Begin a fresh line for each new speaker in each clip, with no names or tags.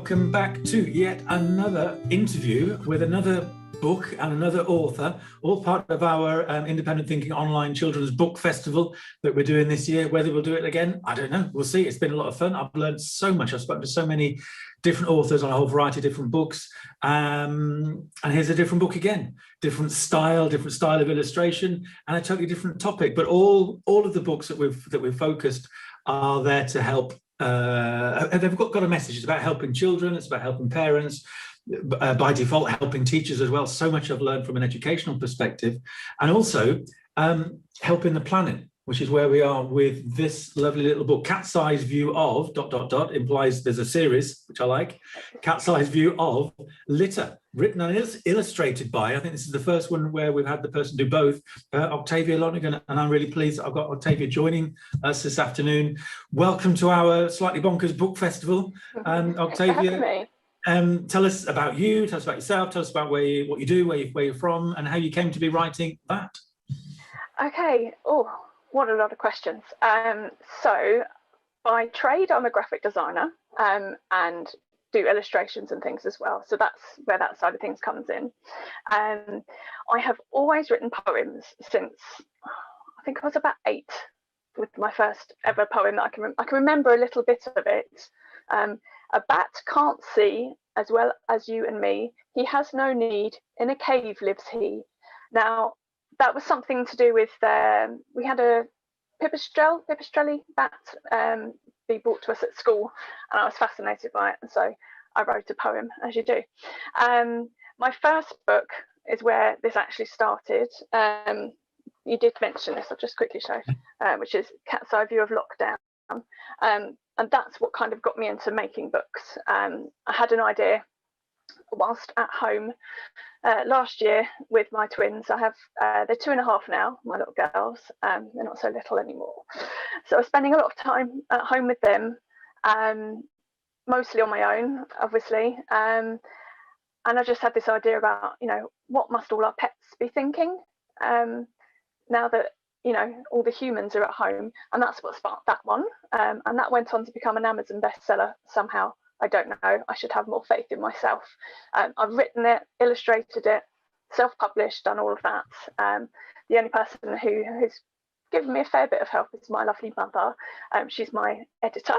welcome back to yet another interview with another book and another author, all part of our Independent Thinking Online Children's Book Festival that we're doing this year. Whether we'll do it again, I don't know. We'll see. It's been a lot of fun. I've learned so much. I've spoken to so many different authors on a whole variety of different books. And here's a different book again, different style of illustration, and a totally different topic. But all of the books that we've focused are there to help. They've got a message. It's about helping children. It's about helping parents. By default, helping teachers as well. So much I've learned from an educational perspective, and also helping the planet, which is where we are with this lovely little book. Cat's Eyes View of ... implies there's a series, which I like. Cat's Eyes View of Litter, written and illustrated by, I think this is the first one where we've had the person do both, Octavia Lonergan, and I'm really pleased I've got Octavia joining us this afternoon. Welcome to our Slightly Bonkers Book Festival, Octavia. Tell us about you, tell us about yourself, tell us about what you do, where you're from, and how you came to be writing that.
Okay, what a lot of questions. So by trade, I'm a graphic designer and do illustrations and things as well. So that's where that side of things comes in. I have always written poems since, I think I was about 8 with my first ever poem that I can remember a little bit of it. A bat can't see as well as you and me. He has no need. In a cave lives he. Now, that was something to do with, we had a pipistrelli bat be brought to us at school, and I was fascinated by it. And so I wrote a poem, as you do. My first book is where this actually started. You did mention this, I'll just quickly show, which is Cat's Eye View of Lockdown. And that's what kind of got me into making books. I had an idea whilst at home last year with my twins. I have, they're 2.5 now, my little girls. They're not so little anymore. So I was spending a lot of time at home with them, mostly on my own, obviously. And I just had this idea about, what must all our pets be thinking now that all the humans are at home, and that's what sparked that one. And that went on to become an Amazon bestseller somehow. I don't know. I should have more faith in myself. I've written it, illustrated it, self-published, done all of that. The only person who's given me a fair bit of help is my lovely mother. She's my editor.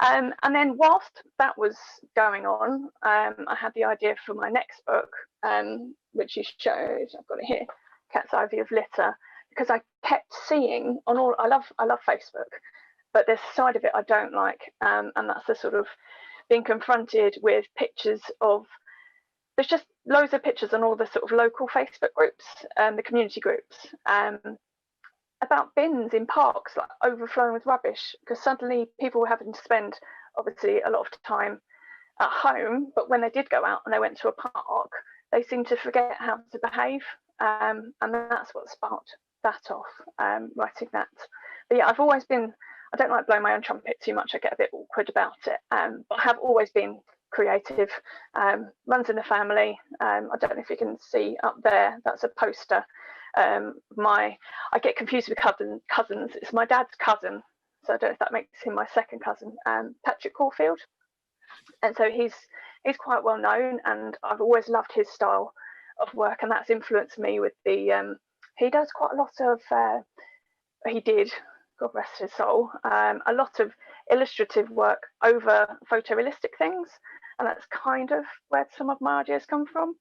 And then whilst that was going on, I had the idea for my next book, which you showed. I've got it here, Cat's Eye View of Litter. Because I kept seeing on all, I love Facebook, but there's a side of it I don't like, and that's the sort of being confronted with pictures of, there's just loads of pictures on all the sort of local Facebook groups, the community groups, about bins in parks like overflowing with rubbish, because suddenly people were having to spend obviously a lot of time at home, but when they did go out and they went to a park, they seemed to forget how to behave, and that's what sparked that off, writing that. But yeah, I've always been, I don't like blowing my own trumpet too much, I get a bit awkward about it, but I have always been creative. Runs in the family. I don't know if you can see up there, that's a poster. I get confused with cousins. It's my dad's cousin, so I don't know if that makes him my second cousin, Patrick Caulfield. And so he's quite well known, and I've always loved his style of work, and that's influenced me with the he does quite a lot of, he did, God rest his soul, a lot of illustrative work over photorealistic things. And that's kind of where some of my ideas come from.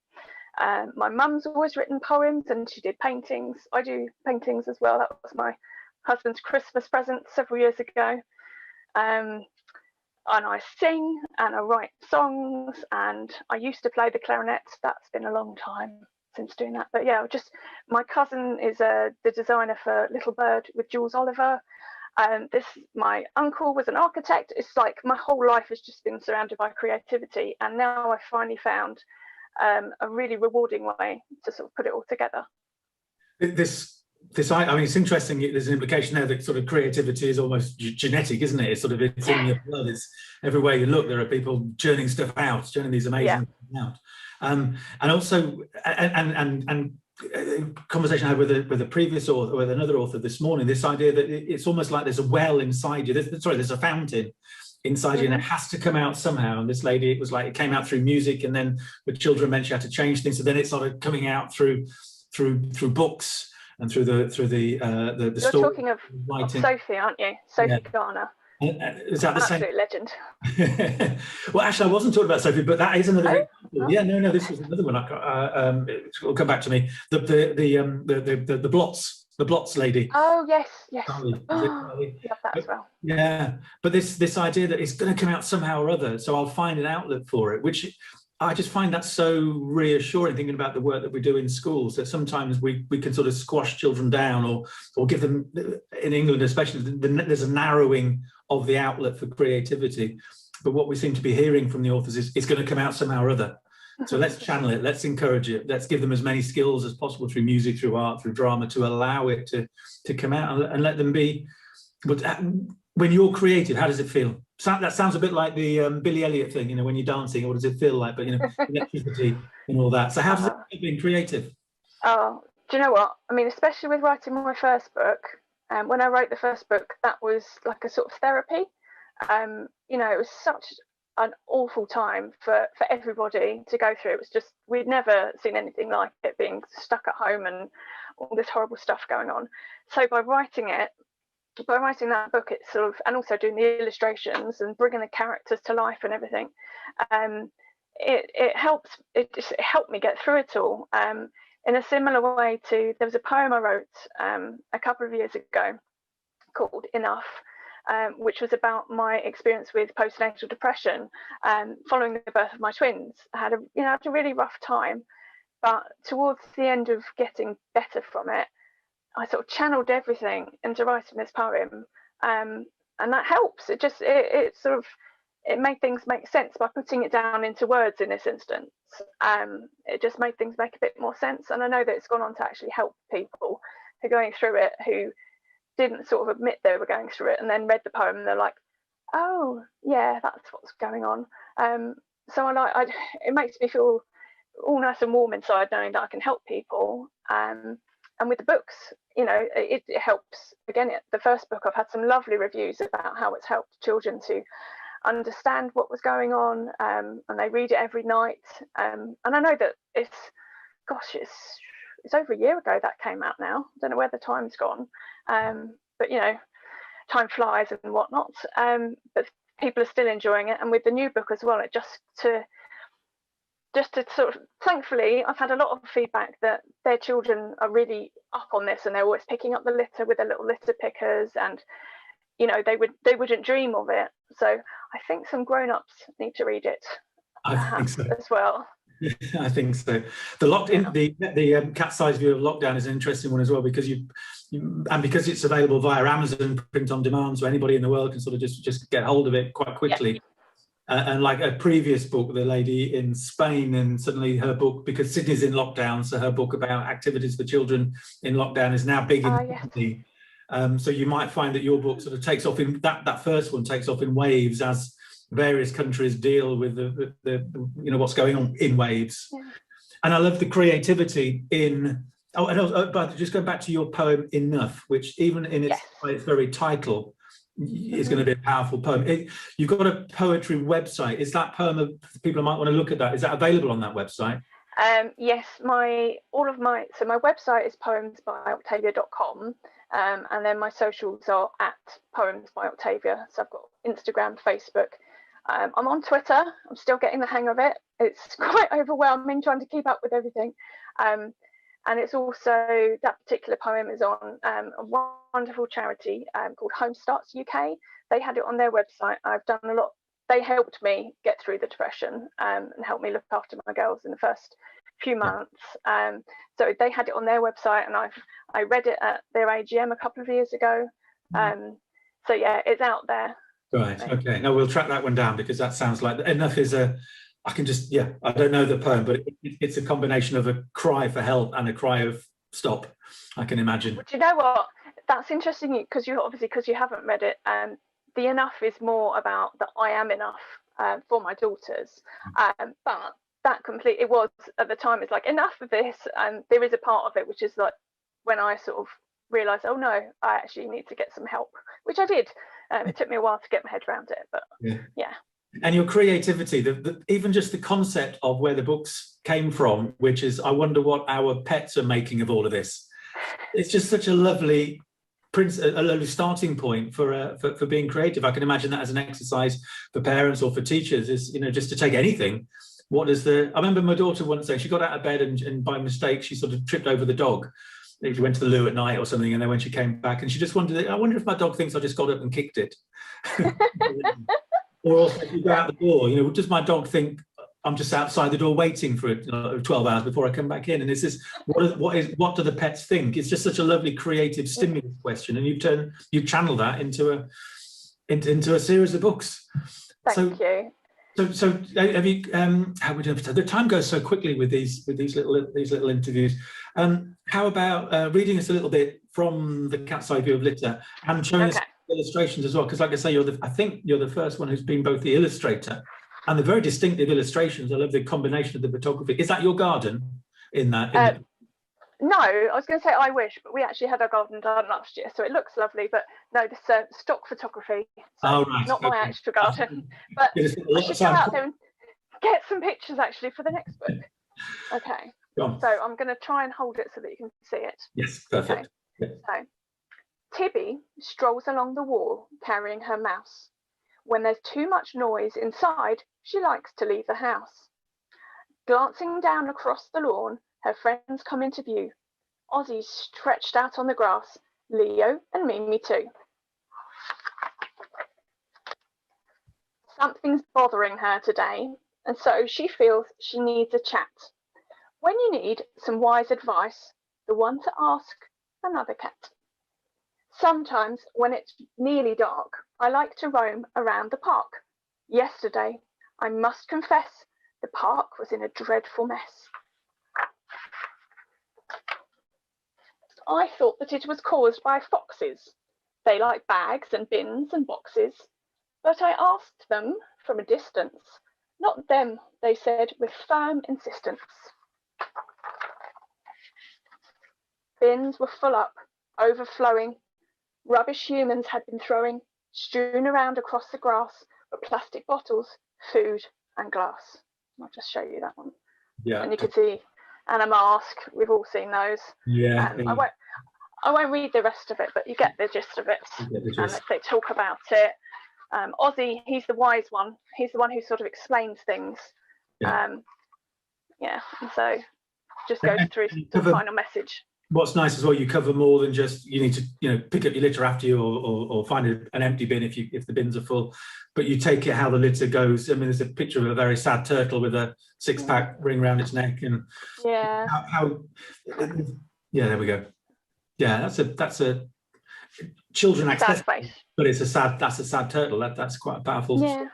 My mum's always written poems, and she did paintings. I do paintings as well. That was my husband's Christmas present several years ago. And I sing and I write songs, and I used to play the clarinet. That's been a long time since doing that, but yeah, just my cousin is the designer for Little Bird with Jules Oliver. My uncle was an architect. It's like my whole life has just been surrounded by creativity, and now I finally found a really rewarding way to sort of put it all together.
I mean, it's interesting. There's an implication there that sort of creativity is almost genetic, isn't it? It's in your blood. It's everywhere you look. There are people churning stuff out, churning these amazing things out. And also, and conversation I had with a previous author, with another author this morning. This idea that it's almost like there's a well inside you. There's a fountain inside you, and it has to come out somehow. And this lady, it was like it came out through music, and then with children meant she had to change things, so then it started coming out through books and through the
You're
story
talking of Sophie, aren't you? Sophie Garner.
Is that the same?
Absolute legend.
Well, actually, I wasn't talking about Sophie, but that is another example. Yeah, no, this was another one. It'll come back to me. The blots lady.
Oh yes.
Charlie.
Love that as well.
Yeah, but this idea that it's going to come out somehow or other, so I'll find an outlet for it, which I just find that so reassuring, thinking about the work that we do in schools, that sometimes we can sort of squash children down or give them, in England especially, there's a narrowing of the outlet for creativity. But what we seem to be hearing from the authors is it's going to come out somehow or other. So let's channel it, let's encourage it, let's give them as many skills as possible through music, through art, through drama, to allow it to come out and let them be. But when you're creative, how does it feel? That sounds a bit like the Billy Elliot thing, you know, when you're dancing, what does it feel like? But, you know, electricity and all that. So how does it feel being creative?
Oh, do you know what? I mean, especially with writing my first book, when I wrote the first book, that was like a sort of therapy. You know, it was such an awful time for everybody to go through. It was just, we'd never seen anything like it, being stuck at home and all this horrible stuff going on. So by writing that book, it's sort of, and also doing the illustrations and bringing the characters to life and everything, it helped me get through it all. In a similar way to, there was a poem I wrote a couple of years ago called Enough, which was about my experience with postnatal depression following the birth of my twins. I had a really rough time, but towards the end of getting better from it, I sort of channeled everything into writing this poem, and that helps. It made things make sense by putting it down into words in this instance. It just made things make a bit more sense, and I know that it's gone on to actually help people who are going through it, who didn't sort of admit they were going through it, and then read the poem and they're like, oh yeah, that's what's going on. So it makes me feel all nice and warm inside, knowing that I can help people. And with the books, you know, it helps. Again, the first book, I've had some lovely reviews about how it's helped children to understand what was going on, and they read it every night. And I know that it's over a year ago that came out now. I don't know where the time's gone, but you know, time flies and whatnot. But people are still enjoying it, and with the new book as well, it just to sort of, thankfully, I've had a lot of feedback that their children are really up on this, and they're always picking up the litter with their little litter pickers, and you know, they wouldn't dream of it. So I think some grown-ups need to read it.
I think so
as well.
I think so. The cat-sized view of lockdown is an interesting one as well, because because it's available via Amazon print on demand, so anybody in the world can sort of just get hold of it quite quickly. Yeah. And like a previous book, the lady in Spain, and suddenly her book, because Sydney's in lockdown, so her book about activities for children in lockdown is now big in Sydney. So you might find that your book sort of takes off in that first one takes off in waves as various countries deal with the you know, what's going on in waves. Yeah. And I love the creativity in. But just going back to your poem Enough, which even in its very title is going to be a powerful poem. You've got a poetry website. Is that poem, people might want to look at that, is that available on that website?
Yes, my website is poemsbyoctavia.com, and then my socials are at poemsbyoctavia. So I've got Instagram, Facebook. I'm on Twitter. I'm still getting the hang of it. It's quite overwhelming trying to keep up with everything. And it's also, that particular poem is on a wonderful charity called Home Starts UK. They had it on their website. I've done a lot. They helped me get through the depression and helped me look after my girls in the first few months. So they had it on their website, and I read it at their AGM a couple of years ago. So yeah, it's out there.
Right. Okay. Now we'll track that one down, because that sounds like Enough is a. I can just, I don't know the poem, but it's a combination of a cry for help and a cry of stop, I can imagine.
Do you know what? That's interesting, because you haven't read it. The Enough is more about that I am enough for my daughters. But that it was at the time, it's like, enough of this. And there is a part of it which is like when I sort of realised, oh no, I actually need to get some help, which I did. It took me a while to get my head around it, but yeah.
And your creativity, even just the concept of where the books came from, which is, I wonder what our pets are making of all of this. It's just such a lovely starting point for being creative. I can imagine that as an exercise for parents or for teachers is, just to take anything. I remember my daughter once saying she got out of bed and by mistake she sort of tripped over the dog. She went to the loo at night or something, and then when she came back and she just wondered, I wonder if my dog thinks I just got up and kicked it. Or also, if you go out the door, does my dog think I'm just outside the door waiting for it 12 hours before I come back in? And it's this, what do the pets think? It's just such a lovely creative stimulus question, and you channel that into a series of books.
Thank you.
So have you? How we doing? The time goes so quickly with these little interviews. How about reading us a little bit from the Cat's Eye View of Litter and showing us illustrations as well? Because, like I say, I think you're the first one who's been both the illustrator and the very distinctive illustrations. I love the combination of the photography. Is that your garden in that?
No, I was going to say I wish, but we actually had our garden done last year, so it looks lovely. But no, this stock photography. So not my actual garden. But I should go out there and get some pictures actually for the next book. Okay. So I'm going to try and hold it so that you can see it.
Yes, perfect.
Okay. So Tibby strolls along the wall carrying her mouse. When there's too much noise inside, she likes to leave the house. Glancing down across the lawn, her friends come into view. Ozzy's stretched out on the grass, Leo and Mimi too. Something's bothering her today, and so she feels she needs a chat. When you need some wise advice, the one to ask, another cat. Sometimes when it's nearly dark, I like to roam around the park. Yesterday, I must confess, the park was in a dreadful mess. I thought that it was caused by foxes. They like bags and bins and boxes. But I asked them from a distance. Not them, they said with firm insistence. Bins were full up, overflowing. Rubbish humans had been throwing, strewn around across the grass, were plastic bottles, food and glass. I'll just show you that one.
Yeah.
And you can see, and a mask. We've all seen those.
Yeah.
I won't read the rest of it, but you get the gist of it. And they talk about it. Ozzy, he's the wise one. He's the one who sort of explains things.
Yeah.
And so just goes through the final message.
What's nice as well, you cover more than just you need to pick up your litter after you or find an empty bin if the bins are full, but you take it how the litter goes. I mean, there's a picture of a very sad turtle with a 6-pack ring around its neck, and there we go. Yeah, that's a children access, but it's a sad turtle. That's quite a powerful story.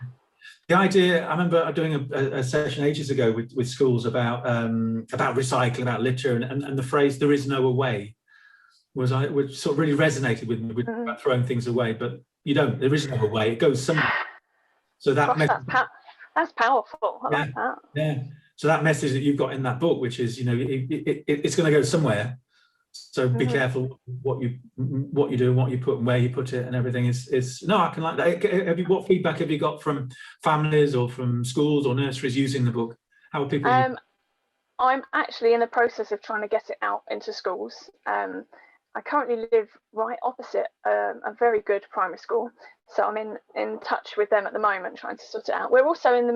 The idea, I remember doing a session ages ago with schools about recycling, about litter, and the phrase "there is no way" which sort of really resonated with me about throwing things away. But you don't. There is no way. It goes somewhere. So that's
powerful. I like that.
Yeah. So that message that you've got in that book, which is it's going to go somewhere. So be careful what you do and what you put and where you put it and everything is no, I can like that. What feedback have you got from families or from schools or nurseries using the book? How are people?
I'm actually in the process of trying to get it out into schools. I currently live right opposite a very good primary school, so I'm in touch with them at the moment, trying to sort it out. We're also in the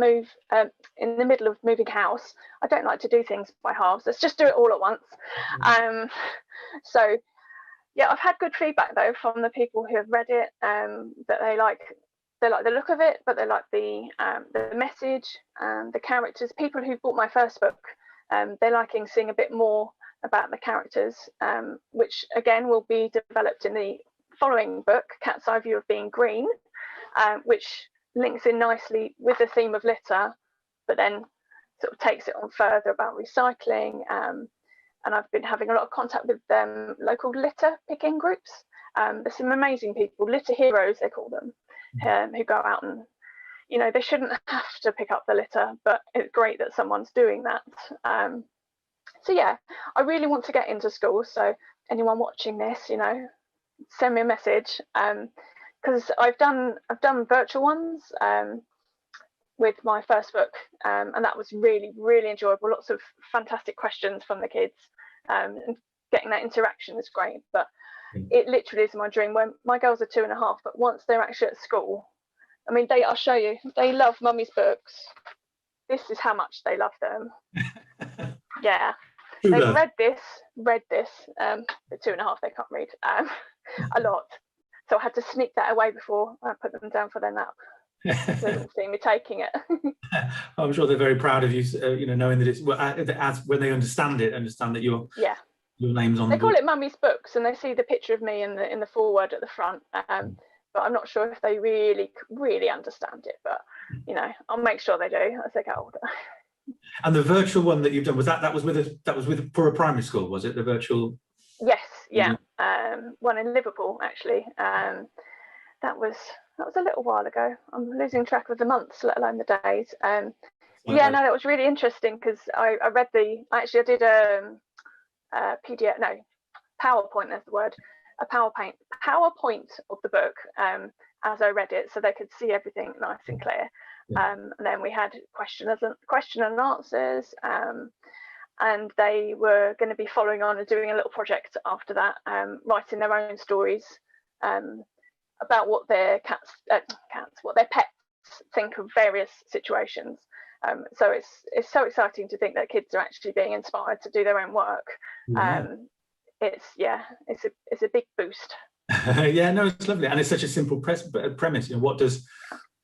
middle of moving house. I don't like to do things by halves. Let's just do it all at once. So yeah, I've had good feedback though from the people who have read it, that they like the look of it, but they like the message and the characters. People who bought my first book, they're liking seeing a bit more about the characters, which again will be developed in the following book, Cat's Eye View of Being Green, which links in nicely with the theme of litter, but then sort of takes it on further about recycling. And I've been having a lot of contact with local litter picking groups. There's some amazing people, litter heroes they call them, who go out and, they shouldn't have to pick up the litter, but it's great that someone's doing that. So yeah, I really want to get into schools. So anyone watching this, send me a message, because I've done virtual ones with my first book, and that was really, really enjoyable. Lots of fantastic questions from the kids, and getting that interaction is great. But it literally is my dream. When my girls are 2.5, but once they're actually at school, I mean, I'll show you, they love Mummy's books. This is how much they love them. Yeah. They've read this. At 2.5, they can't read a lot. So I had to sneak that away before I put them down for their nap. They didn't see me taking it.
I'm sure they're very proud of you, knowing that it's as when they understand that your name's on.
They call it Mummy's Books, and they see the picture of me in the foreword at the front. But I'm not sure if they really understand it. But I'll make sure they do as they get older.
And the virtual one that you've done, that was with for a primary school, was it? The virtual?
Yes, yeah. One in Liverpool actually. That was a little while ago. I'm losing track of the months, let alone the days. That was really interesting because I did a PDF, no, PowerPoint, that's the word, a PowerPoint of the book as I read it, so they could see everything nice and clear. And then we had question and answers, and they were going to be following on and doing a little project after that, writing their own stories about what their what their pets think of various situations. So it's so exciting to think that kids are actually being inspired to do their own work. It's a big boost.
Yeah, no, it's lovely, and it's such a simple premise. What does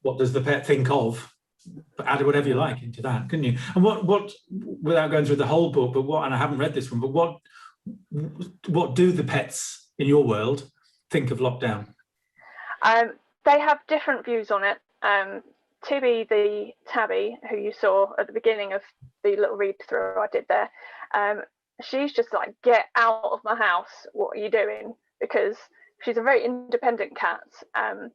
the pet think of? Add whatever you like into that, couldn't you? And what without going through the whole book, but and I haven't read this one, but what do the pets in your world think of lockdown?
They have different views on it. Tibby the tabby, who you saw at the beginning of the little read through I did there, she's just like, get out of my house, what are you doing? Because she's a very independent cat, and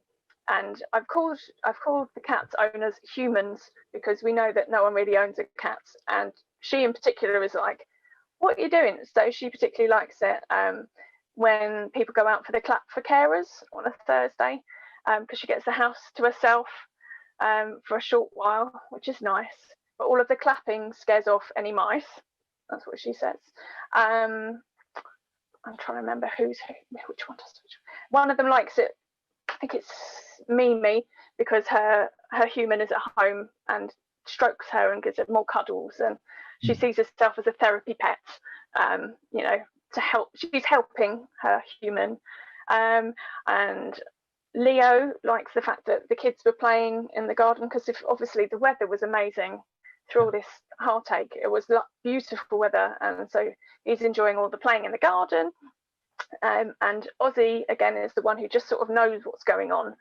I've called the cat's owners humans because we know that no one really owns a cat, and she in particular is like, what are you doing? So she particularly likes it when people go out for the clap for carers on a Thursday, because she gets the house to herself for a short while, which is nice. But all of the clapping scares off any mice. That's what she says. I'm trying to remember which one does which. One of them likes it. I think it's Mimi, because her human is at home and strokes her and gives her more cuddles, and she sees herself as a therapy pet. To help. She's helping her human. And Leo likes the fact that the kids were playing in the garden, because obviously the weather was amazing through all this heartache. It was beautiful weather, and so he's enjoying all the playing in the garden. And Ozzy again is the one who just sort of knows what's going on.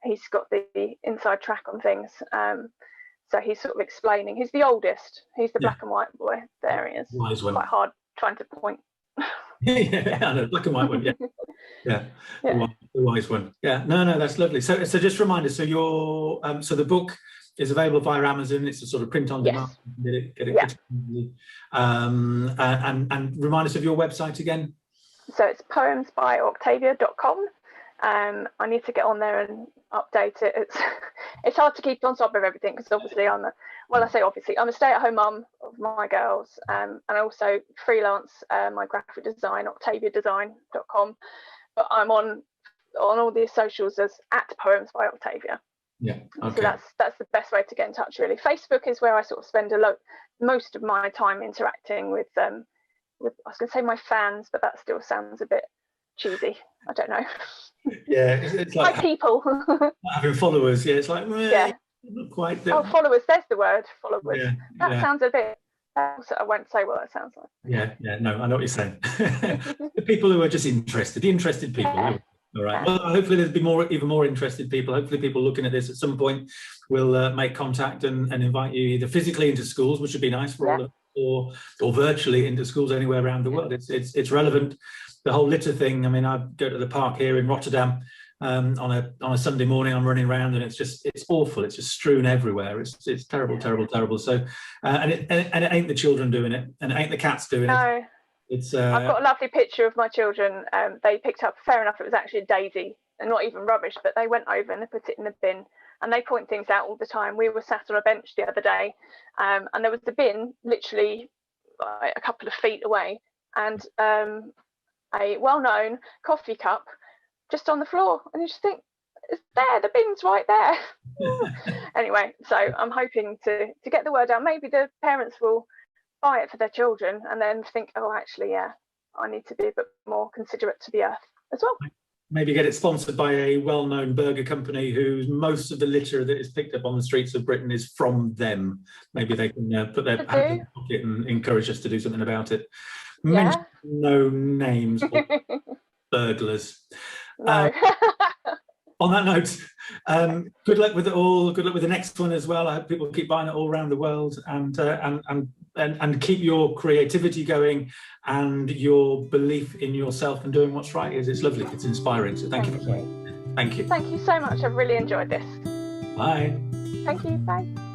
He's got the inside track on things, so he's sort of explaining. He's the oldest. He's the black and white boy. There he is.
Wise one.
Quite hard trying to point.
I know, black and white one. Yeah. The wise one. Yeah. No, that's lovely. So just remind us. So your so the book is available via Amazon. It's a sort of print on demand. Get it. And remind us of your website again.
So it's poemsbyoctavia.com. I need to get on there and update it. It's hard to keep on top of everything because obviously I'm a stay-at-home mum of my girls, and I also freelance my graphic design, octaviadesign.com. But I'm on all the socials as @poemsbyoctavia.
Yeah. Okay.
So that's the best way to get in touch, really. Facebook is where I sort of spend most of my time interacting with I was going to say my fans, but that still sounds a bit cheesy. I don't know.
Yeah, it's like
my people.
Having followers. Yeah, it's like not quite.
Followers. There's the word, followers.
Yeah,
that sounds a bit. I won't say what that sounds like.
Yeah. No, I know what you're saying. The people who are just interested, the interested people. Yeah. All right. Well, hopefully there'll be even more interested people. Hopefully people looking at this at some point will make contact and invite you either physically into schools, which would be nice for all of us, or virtually into schools anywhere around the world. It's relevant. The whole litter thing. I mean, I go to the park here in Rotterdam on a Sunday morning. I'm running around and it's awful. It's just strewn everywhere. It's terrible. So and it ain't the children doing it, and it ain't the cats doing it. It's I've
got a lovely picture of my children. They picked up. Fair enough. It was actually a daisy not even rubbish, but they went over and they put it in the bin, and they point things out all the time. We were sat on a bench the other day, and there was the bin literally a couple of feet away, and a well-known coffee cup just on the floor, and you just think, it's there, the bin's right there. Anyway, so I'm hoping to get the word out. Maybe the parents will buy it for their children and then think, oh, actually, yeah, I need to be a bit more considerate to the earth as well.
Maybe get it sponsored by a well-known burger company whose most of the litter that is picked up on the streets of Britain is from them. Maybe they can put their hands in the pocket and encourage us to do something about it.
Yeah.
No names or burglars.
No.
On that note, good luck with it all. Good luck with the next one as well. I hope people keep buying it all around the world, and keep your creativity going and your belief in yourself and doing what's right. It's lovely. It's inspiring. So thank you.
Thank you so much. I've really enjoyed this.
Bye.
Thank you. Bye.